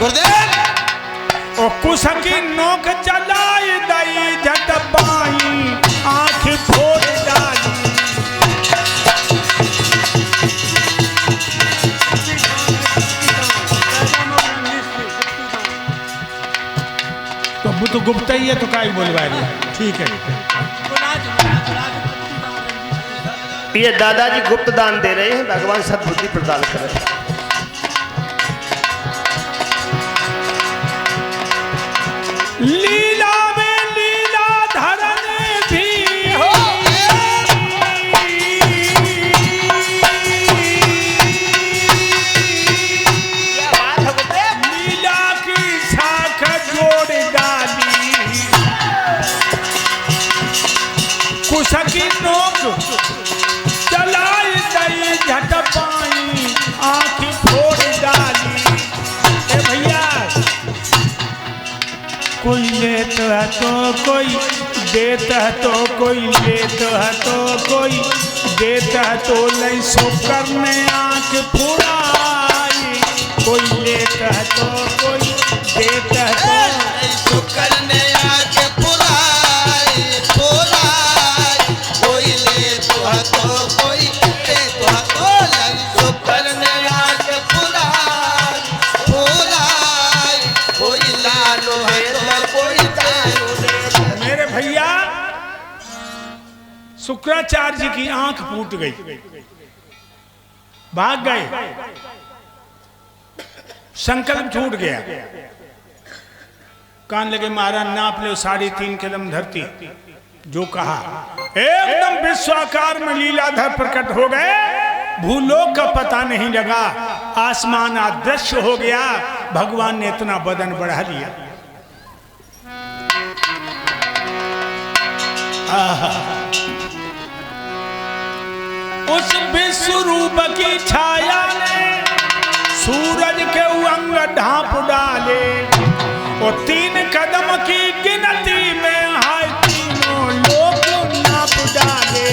गुरुदेव। ओ कुसकी नोक चलाई दई झट पाई आँख फोड़ डाली। तो वो तो गुप्ता ही है तो काई बोलवा रही। ठीक है ये दादाजी गुप्त दान दे रहे हैं, भगवान सद्बुद्धि प्रदान कर रहे हैं। लीला में लीला धरन भी हो, लीला की शाख जोड़ डाली। कुसकी नोक चलाई दई झट पाई आँख फोड़ डाली। ए भैया कोई लेता है तो कोई देता है, तो कोई लेता है तो कोई देता है, तो नहीं सो करने आँख फुराई। कोई लेता है तो कोई देता है, तो सो करने आँख फुराई फुराई। कोई ले तो कोई दे तो नहीं सो करने आँख फुराई फुराई। कोई लालो है तो कोई दानो। मेरे भैया शुक्राचार्य जी की आंख फूट गई, भाग गए, संकल्प छूट गया। कान लगे महाराज नाप ले 3.5 कदम धरती। जो कहा एकदम विश्वाकार में लीलाधर प्रकट हो गए। भूलोक का पता नहीं लगा, आसमान अदृश्य हो गया। भगवान ने इतना बदन बढ़ा लिया। उस विश्व रूप की छाया ने सूरज के अंग ढांप डाले। और 3 कदम की गिनती में हाय तीनों लोग नाप डाले।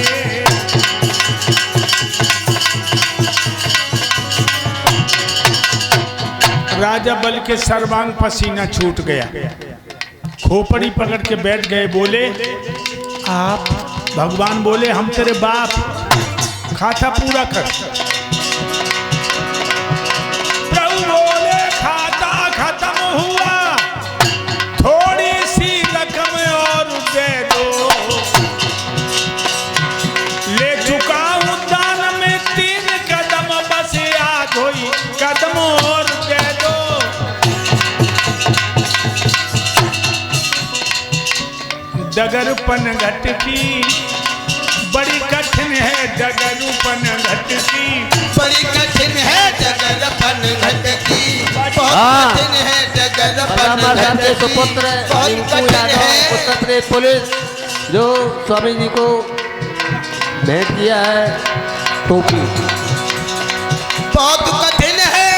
राजा बल के सर्वांग पसीना छूट गया। खोपड़ी पकड़ के बैठ गए। बोले आप? भगवान बोले हम तेरे बाप, खाता पूरा कर। प्रभु बोले खाता खत्म हुआ, थोड़ी सी रकम और दे दो। ले चुका हूं दान में 3 कदम, बस याद हुई कदम और दे दो। डगरपन घट की बड़ी कठिन है, डगरपन घट की बड़ी कठिन है डगरपन घट की। बहुत कठिन है डगरपन घट की। सुपुत्र बहुत कठिन है। उत्तर पुलिस जो स्वामी जी को भेंट किया है टोपी। बहुत कठिन है,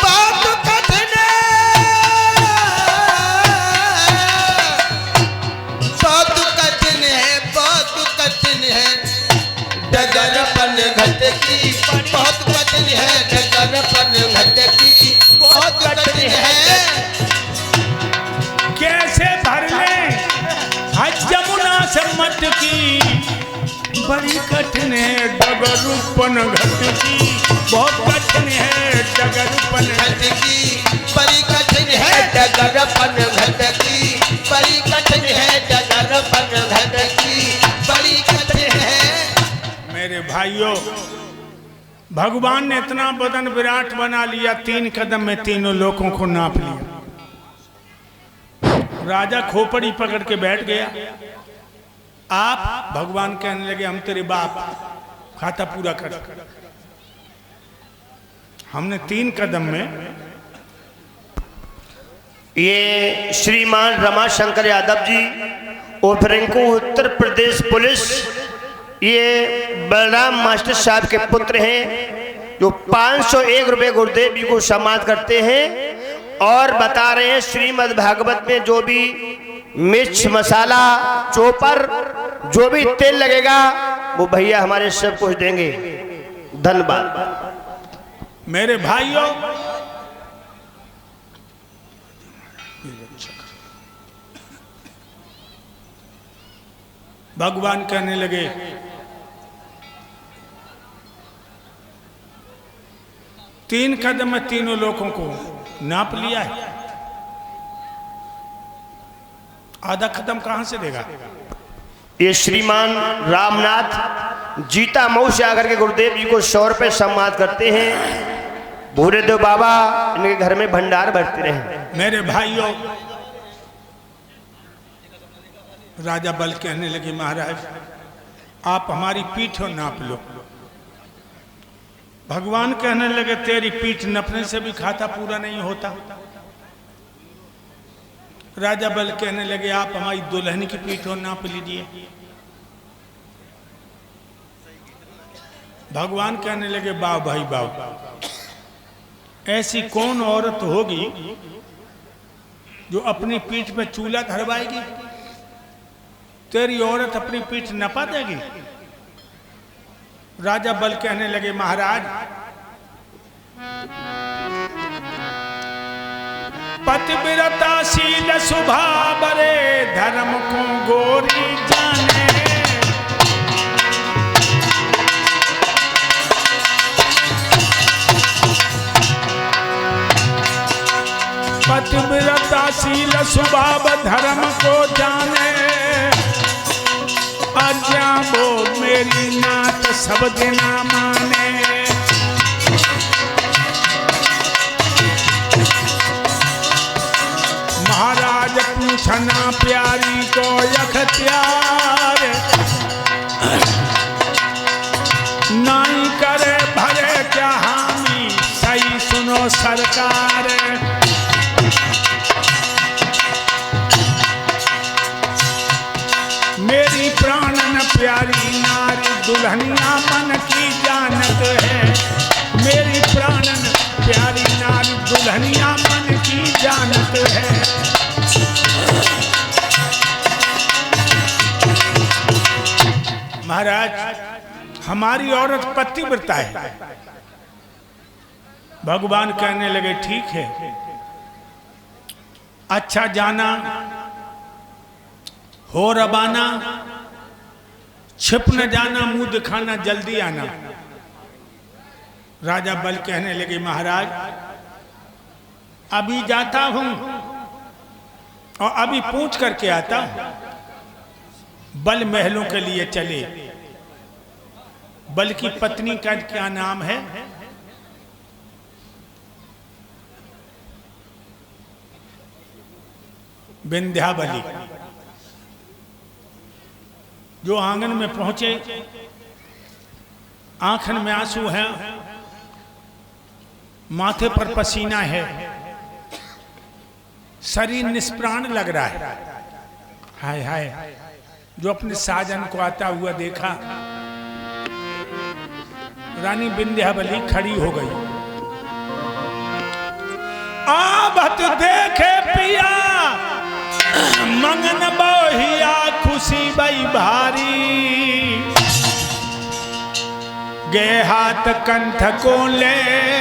बहुत कठिन है, बहुत कठिन है, बहुत कठिन है डगरपन घट की। बहुत कठिन है डगरपन घट की। बहुत कठिन है। कैसे भर ले जमुना से मटकी। बड़ी कठिन है डगरपन घट की। बहुत कठिन है डगरपन घट की। बड़ी कठिन है डगरपन घट की। बड़ी कठिन है डगरपन घट की। बड़ी कठिन है। मेरे भाइयों, भगवान ने इतना बदन विराट बना लिया, 3 कदम में तीनों लोगों को नाप लिया। राजा खोपड़ी पकड़ के बैठ गया। आप? भगवान कहने लगे हम तेरे बाप, खाता पूरा कर। हमने 3 कदम में। ये श्रीमान रमाशंकर यादव जी और रिंकू उत्तर प्रदेश पुलिस, ये बलराम मास्टर साहब के पुत्र हैं जो 501 रुपये गुरुदेव जी को सम्मान करते हैं। और बता रहे हैं श्रीमद् भागवत में जो भी मिर्च मसाला चोपर जो भी तेल लगेगा वो भैया हमारे सब कुछ देंगे। धन्यवाद। मेरे भाइयों, भगवान कहने लगे तीन कदम में तीनों लोगों को नाप लिया है, आधा कदम कहां से देगा। ये श्रीमान रामनाथ जीता मऊ से आकर के गुरुदेव जी को 100 रुपये सम्मान करते हैं। भूरेदेव बाबा इनके घर में भंडार भरते रहे। मेरे भाइयों, राजा बल कहने लगे महाराज आप हमारी पीठ और नाप लो। भगवान कहने लगे तेरी पीठ नपने से भी खाता पूरा नहीं होता। राजा बल कहने लगे आप हमारी दुल्हन की पीठ और नाप लीजिए। भगवान कहने लगे बाव भाई बाव, ऐसी कौन औरत होगी जो अपनी पीठ पे चूल्हा धरवाएगी। तेरी औरत अपनी पीठ नपा देगी। राजा बल कहने लगे महाराज पतिव्रताशील स्वभाव रे धर्म को गोरी जाने। पतिव्रताशील स्वभाव धर्म को जाने। आज्ञा वो मेरी नात सब दिना माने। महाराज पूछना प्यारी को यख्तियार। नाई करे भरे क्या हामी, सही सुनो सरकार। मेरी प्राणन प्यारी नारी दुल्हनिया मन की जानत है। मेरी प्राणन प्यारी नारी दुल्हनिया मन की जानत है। महाराज हमारी औरत पतिव्रता है। भगवान कहने लगे ठीक है, अच्छा जाना हो रबाना, छिप न जाना, मुंह दिखाना, जल्दी आना। राजा बल कहने लगे महाराज अभी जाता हूं और अभी पूछ करके आता हूं। बल महलों के लिए चले। बल की पत्नी का क्या नाम है। विंध्यावली। जो आंगन में पहुंचे, आंखन में आंसू है, माथे पर पसीना है, शरीर निष्प्राण लग रहा है। हाय हाय, जो अपने साजन को आता हुआ देखा, रानी विंध्यावली खड़ी हो गई। आभत देखे पिया मंगन बोहिया, खुशी बई भारी। गे हाथ कंठ को ले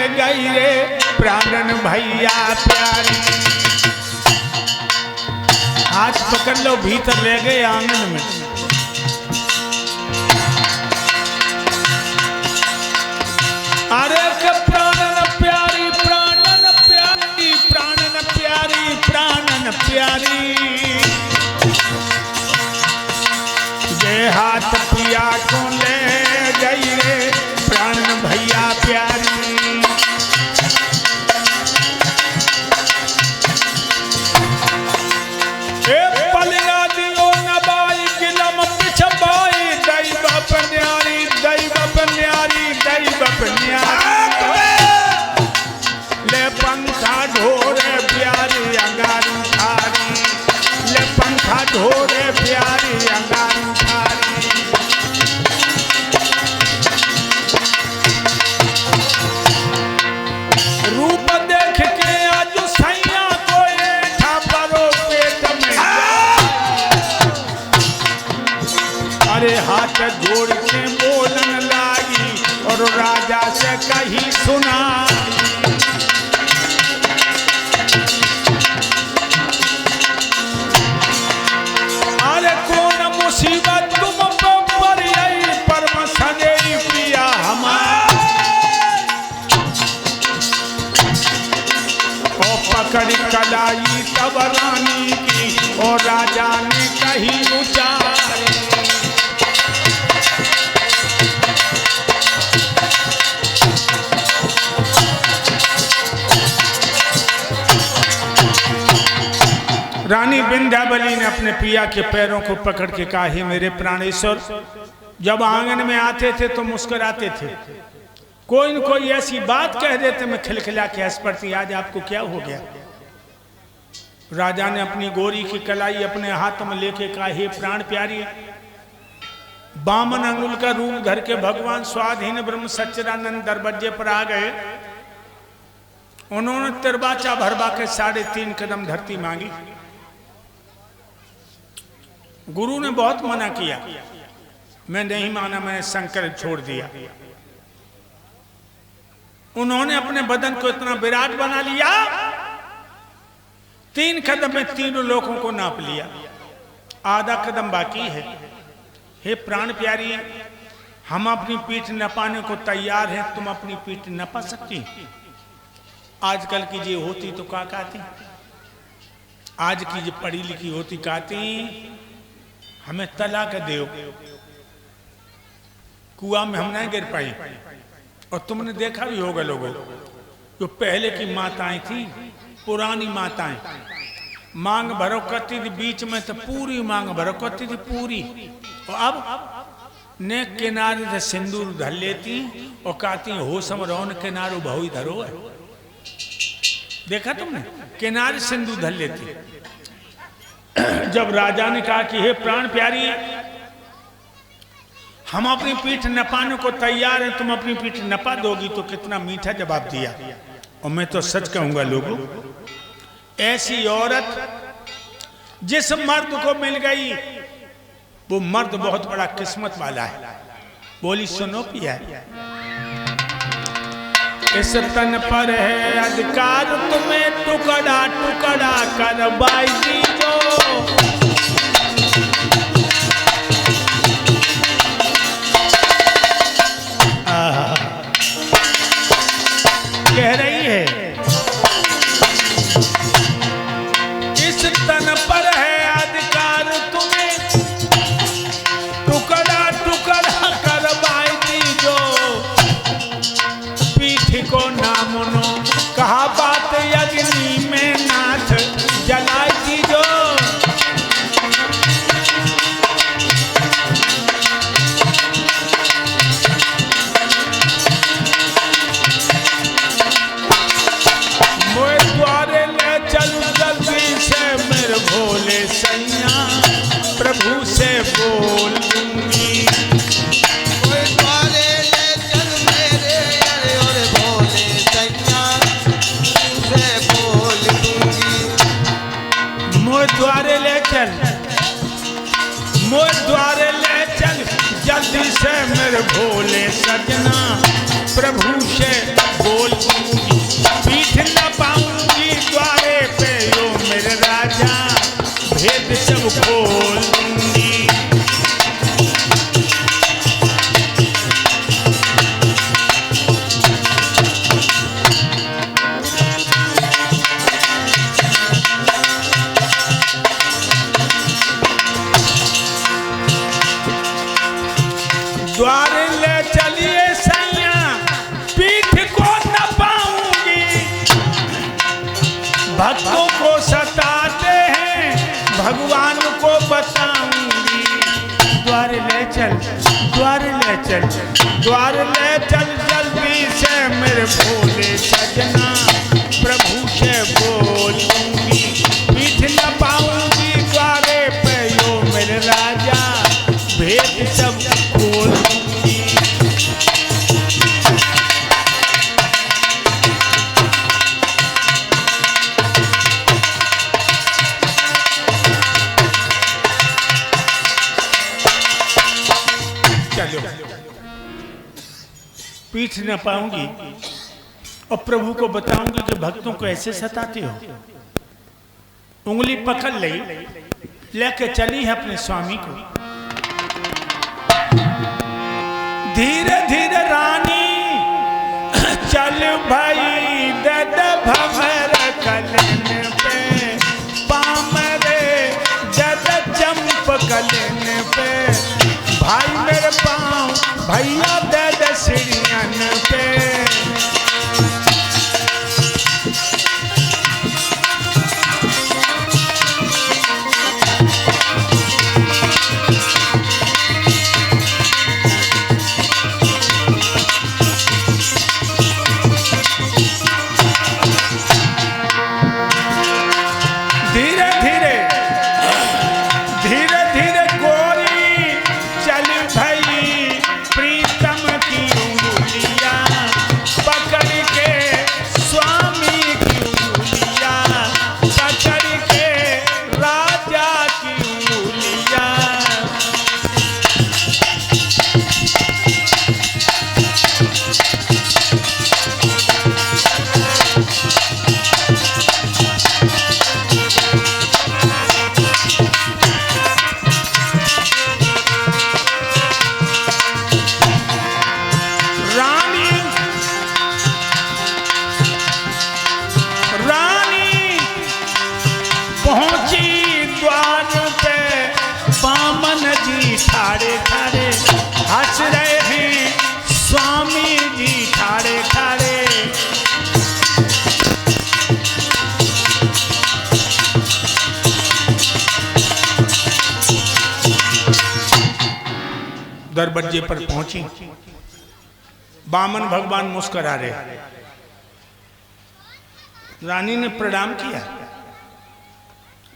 गई रे प्राणन भैया प्यारी। हाथ पकड़ लो, भीतर ले गए आंगन में। अरे प्राणन प्यारी, प्राणन प्यारी, प्राणन प्यारी, प्राणन प्यारी। ये हाथ पिया को ले गई रे प्राणन भैया प्यारी। ए पलिया दियो नबाई गिलम पिछबाई, दैव पन्यारी, दैव पन्यारी, दैव पन्यारी। ले पंखा ढोरे प्यारी अंगारू थारी। ले पंखा ढोरे प्यारी अंगारू थारी। रूप देख के आज सैया को ऐठा परो पेट में। अरे हाथ जोड़ के बोलन लागी और राजा से कही सुना। अरे कौन मुसीबत कलाई तब रानी की और राजा ने कही उचारी। रानी विंध्यावली ने अपने पिया के पैरों को पकड़ के कहा, हे मेरे प्राणेश्वर, जब आंगन में आते थे तो मुस्कुराते थे, कोई न कोई ऐसी बात कह देते मैं खिलखिला के हंस पड़ती, आज आपको क्या हो गया? राजा ने अपनी गोरी की कलाई अपने हाथ में लेके कहा, हे प्राण प्यारी, बामन अंगुल का रूप धर के भगवान स्वाधीन ब्रह्म सच्चिदानंद दरवाजे पर आ गए। उन्होंने तिरबाचा भरवा के 3.5 कदम धरती मांगी। गुरु ने बहुत मना किया, मैं नहीं माना, मैंने शंकर छोड़ दिया। उन्होंने अपने बदन को इतना विराट बना लिया, 3 कदम में 3 लोगों को नाप लिया, आधा कदम बाकी है। हे प्राण प्यारी, हम अपनी पीठ नपाने को तैयार हैं, तुम अपनी पीठ नपा सकती? आजकल की जी होती तो क्या कहती, आज की जी पढ़ी लिखी होती कहती हमें तलाक दो, कुआं में हम नहीं गिर पाई। और तुमने देखा भी होगा लोगों, जो पहले की माताएं थी, पुरानी माताएं, मांग भरो करती थी, बीच में तो पूरी मांग भरो करती थी पूरी, और अब ने किनारे से सिंदूर धर लेती और कहती हो समरोन किनारो बहु धरो है। देखा तुमने, किनारे सिंदूर धर लेती। जब राजा ने कहा कि हे प्राण प्यारी, हम अपनी पीठ नपाने को तैयार हैं, तुम अपनी पीठ नपा दोगी, तो कितना मीठा जवाब दिया। और मैं तो सच कहूंगा लोगों, ऐसी औरत जिस मर्द को मिल गई, वो मर्द बहुत बड़ा किस्मत वाला है। बोली सुनो पिया, इस तन पर है अधिकार, तुम्हें टुकड़ा टुकड़ा कर बाई दीजो। कह रही है, इस तन पर है अधिकार, तुम्हें टुकड़ा टुकड़ा कर बाई दीजो। पीठ को नामनो कहा बात, अग्नि में नाथ जलाई दीजो। मोए द्वारे ले चलू जल्दी से मेरे भोले सैया, प्रभु से बोल दूंगी। मोए द्वारे ले चल मेरे अरे और भोले सैया, से बोल दूंगी। मोए द्वारे ले चल, मोए द्वारे ले चल जल्दी से मेरे भोले सजना, प्रभु से बोल दूंगी। पीठ न पाऊंगी द्वारे पे यो मेरे राजा, भेद सब खोल दूंगी। द्वारे ले चलिए सैया, पीठ को न पाऊंगी। भक्तों को सताते हैं, भगवान को बताऊंगी। द्वारे ले चल, द्वारे ले चल, द्वारे ले चल जल्दी से मेरे भोले सजना, प्रभु से बोल दूंगी। पीठ न पाऊंगी द्वारे पे यो मेरे राजा, भेद सब खोल दूंगी। चलो, पीठ न पाऊंगी और प्रभु को बताऊंगी कि भक्तों को ऐसे सताते हो। उंगली पकड़ ली, लेके चली है अपने स्वामी को। धीरे धीरे रानी चल भाई, दद भवर कलन लेने पे भाई मेरे पाँव भैया दे दे सीढ़ियन पे। धीरे धीरे धीरे धीरे गोरी चल भई प्रीतम की उंगलियां पकड़ के स्वामी की उंगलियां पकड़ के राजा की उंगलियां। रानी पहुंची द्वार पे बामन जी ठाड़े ठाड़े हंस रहे हैं स्वामी जी ठाड़े ठाड़े। दरवाजे पर पहुंची, बामन भगवान मुस्कुरा रहे। रानी ने प्रणाम किया।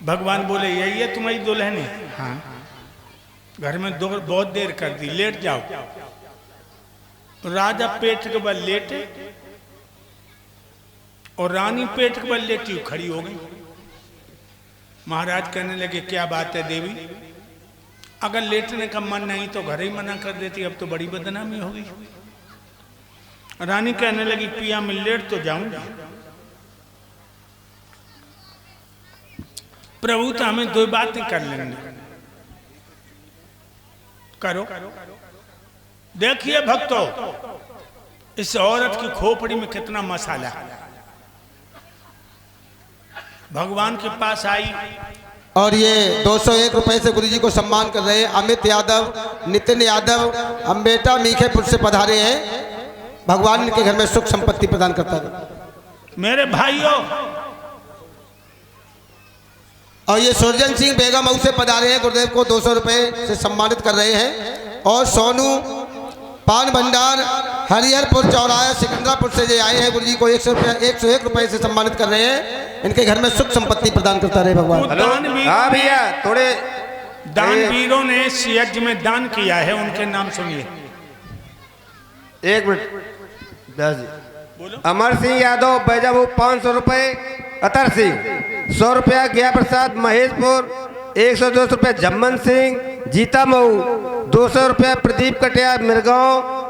भगवान बोले यही है तुम्हारी दुल्हन है? हाँ। घर में बहुत देर कर दी, लेट जाओ। राजा पेट के बल लेटे और रानी पेट के बल लेटी खड़ी हो गई। महाराज कहने लगे क्या बात है देवी, अगर लेटने का मन नहीं तो घर ही मना कर देती, अब तो बड़ी बदनामी होगी। रानी कहने लगी पिया मैं लेट तो जाऊंगी, प्रभु तो हमें दो बातें कर लेंगे। करो। देखिए भक्तों, इस औरत की खोपड़ी में कितना मसाला। भगवान के पास आई और ये 201 रुपए से गुरुजी को सम्मान कर रहे हैं अमित यादव, नितिन यादव, अम्बेटा मीखेपुर से पधारे हैं। भगवान इनके घर में सुख संपत्ति प्रदान करता है। मेरे भाइयों, और ये सुरजन सिंह बेगम हाउस से पधारे हैं, गुरुदेव को 200 रुपए से सम्मानित कर रहे हैं। और सोनू पान भंडार हरिहरपुर चौराहा सिकंदरापुर से जो आए हैं, गुरुजी को 101 रुपए से सम्मानित कर रहे हैं। इनके घर में सुख संपत्ति प्रदान करता रहे भगवान। हाँ भैया, थोड़े दानवीरों ने इस यज्ञ में दान किया है, उनके नाम सुनिए। एक मिनट। अमर सिंह यादव बैजाबू 500 रुपए, अतर सिंह 100 रुपया, गया प्रसाद महेशपुर 102 रुपये, जम्मन सिंह जीता मऊ 200 रुपया, प्रदीप कटिया मिरगांव